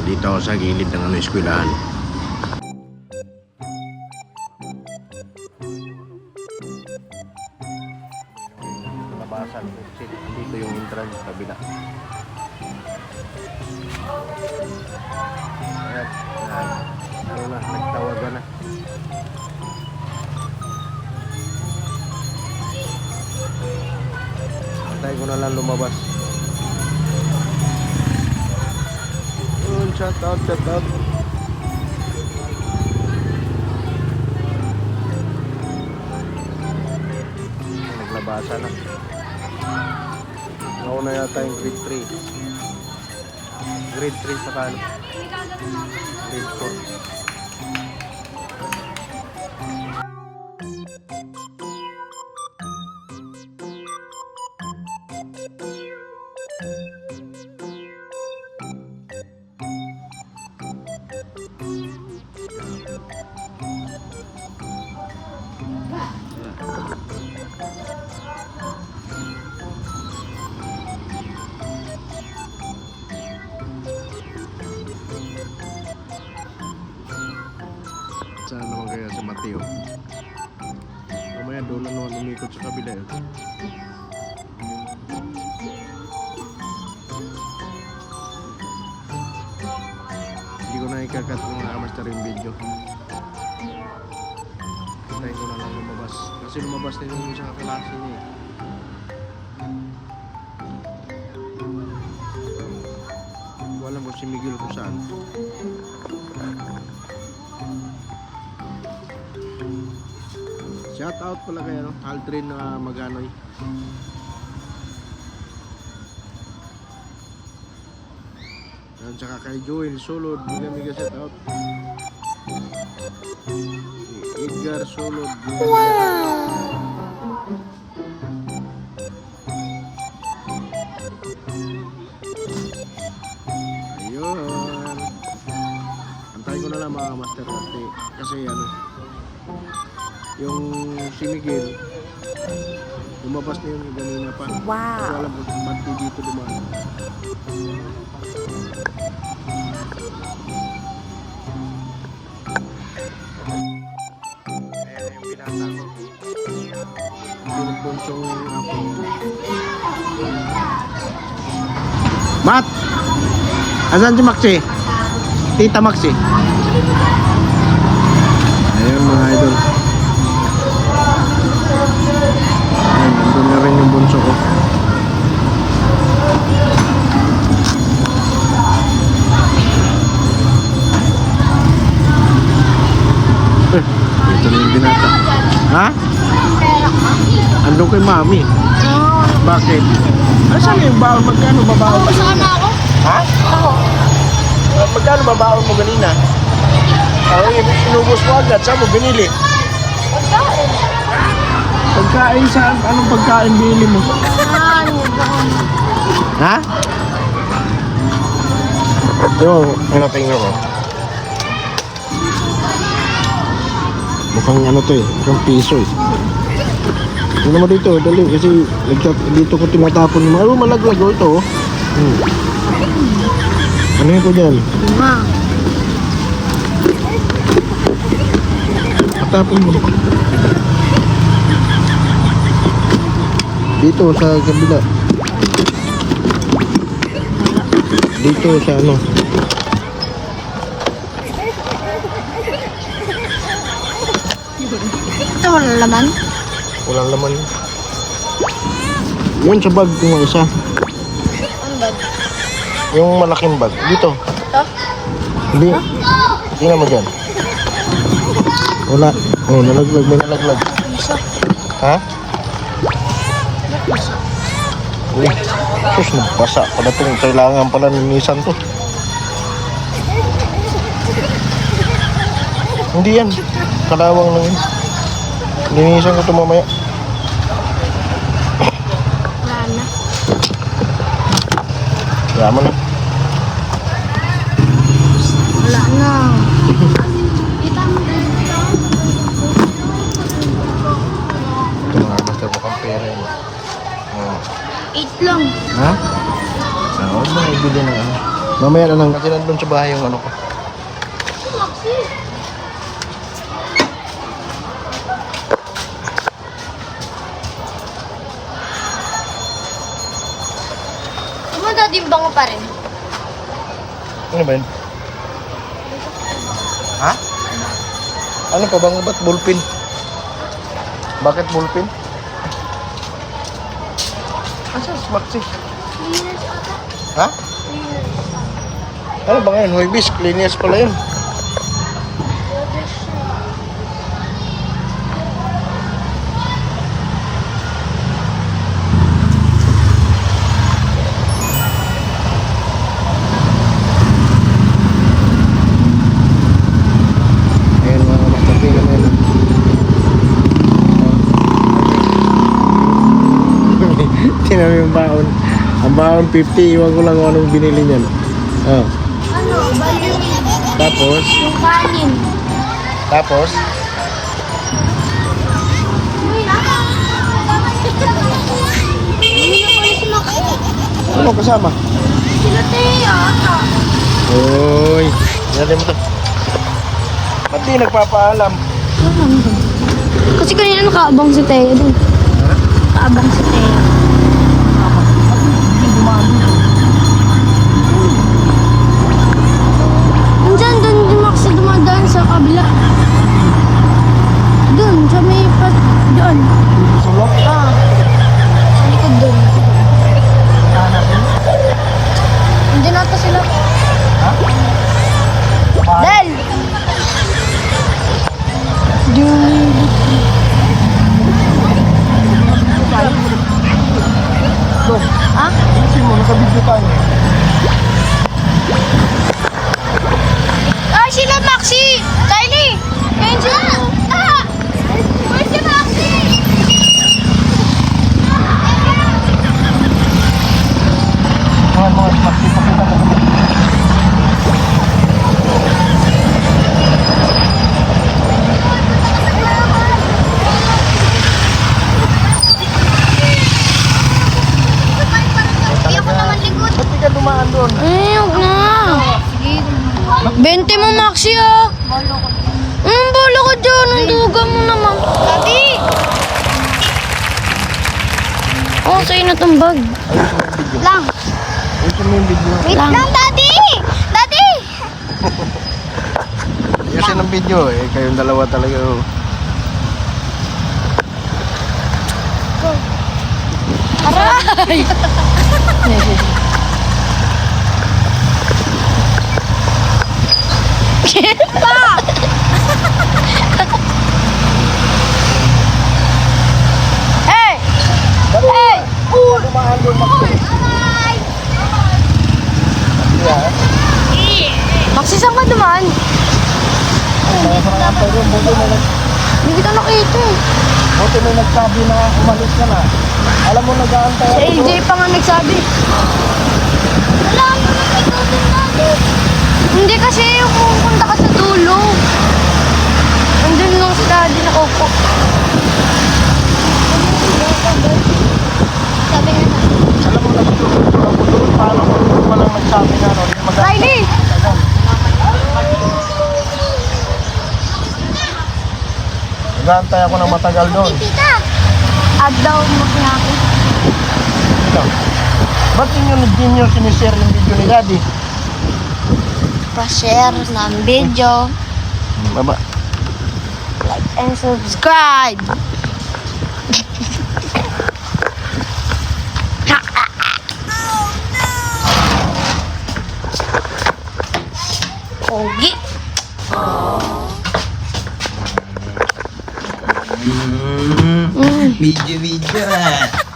dito ako sa gilid ng eskwelahan. Labasan, dito yung entrance sa kabila. Ayan, ano na, nagtawagan na. Antay ko na lang lumabas. Shout out, shout out. Naglabasan na. Nauna yata yung grade 3. Grade 3 saka grade 4. Saan naman kaya si Mateo? Mamaya doon na naman umikot sa kabila yun. Hindi ko na ikakat kung nakamaster yung video. Hintayin ko na lang lumabas. Kasi lumabas na yung isang kaklase niya eh. Wala mo si Miguel kung saan. Shout out pala kay Aldrin na Maganoy. At saka kay Joel Solod, mega shout out. Edgar Solod. Ayun. Antayin ko na lang mga master kasi yung si Miguel lumabas na yung ganina pa. Wow. Kasi alam ko ba't dito dumaan. Ayan yung binata ko. Pinupunsong ako. Mat! Asan si Maxi? Tita Maxi. Ayan mga idol. Nandun na rin yung bunso ko. Ito na yung binata. Ha? Andun kay mami. Bakit? Saan yung baon? Magkano babaon mo? Sana ako. Ha? Ako. Magkano babaon mo ganina? Ay, inubos mo agad. Saan mo binili? Pagkain. Pagkain saan? Anong pagkain binili mo? Ha? Yung, ano tingnan mo? Mukhang ano to eh, mukhang piso eh. Ano mo dito, dali, kasi dito ko tinatapon yung mga, malaglag o ito oh. Ano yun po dyan? Ma. Matapon mo. Dito sa kabila. Dito sa ano. Ito wala laman. Walang laman. Yun sa bag kung isa. Ano ba? Yung malaking bag. Dito. Ito? Hindi. Tingnan mo dyan. Wala. Oh, nalaglag. May nalaglag. Isa. Ha? Uy. Sus, nagbasa pala itong kailangan pala ninisan to. Hindi yan. Kalawang lang yun. Linisan ko ito mamaya. Wala na. Kaya mo na. Wala na. Ito mga basta mukhang pera yun. Oh. 8 lang. Ha? Huwag mo na ibili ng ano. Mamaya na lang kasi nandun sa bahay yung ano ko. Daddy, bango pa rin. Ano ba yun? Ha? Ano pa bang ba't ballpen? Bakit ballpen? Asa smart si? Ha? Ano ba ngayon? Huibis, cleaners pala yun. Ayan mga kapasabi naman. Tinan mo yung baon. Ang baon 50, iwan ko lang kung anong binili niyan. Oh. Ano? Bali. Tapos, Yung kanin. tapos, Uy, hindi na pala si Maxi. ano kasama? Sila Teo ata. Uy, natin mo to. Ba't di nagpapaalam? Kasi kanina nakaabang si Teo dun. Nakaabang si Teo. Nandyan, dun yung Maxi dumadaan sa kabila. Dun, sa may pat, doon. Sulok? Ah, sa likod dun. Nandiyan ata sila. Ha? Del! Doon. Ha? Kasi mo, nakabidyo tayo. Ay, sila Maxi! Kylie! Ayun sila! Ah! Where's si Maxi? Mga makipakita ka naman. Hindi ako naman likod. Ba't di ka dumaan doon? Ay, huwag na. 20 mo, Maxi, ah. Bolo ko dyan. Ang duga mo naman. Daddy! Oh, sa'yo na tong bag. Lang. Ayusin mo yung video. Wait lang, Daddy! Daddy! Ayusin ang video eh. Kayong dalawa talaga. Oh. Aray! Pa! Hey! Hey! Dumaan doon Maxi, saan ka dumaan? Hindi kita nakita eh. Buti may nagsabi na umalis ka na. Alam mo, nag-aantay Sa ako. LJ pa nga nagsabi. Alam mo na may cousin natin. Hindi kasi yung pupunta ka sa dulo. Andun lang si Daddy nakaupo. Sabi nga na. Alam mo, nagtuturo ako doon. Paano kung walang nagsabi na, no? Riley! Nag-aantay ako ng matagal doon. Tita! Add daw mo na ako. Ito. Ba't ninyo sinishare yung video ni Daddy? Pa-share ng video. Baba. Like and subscribe. Pogi. Video ah.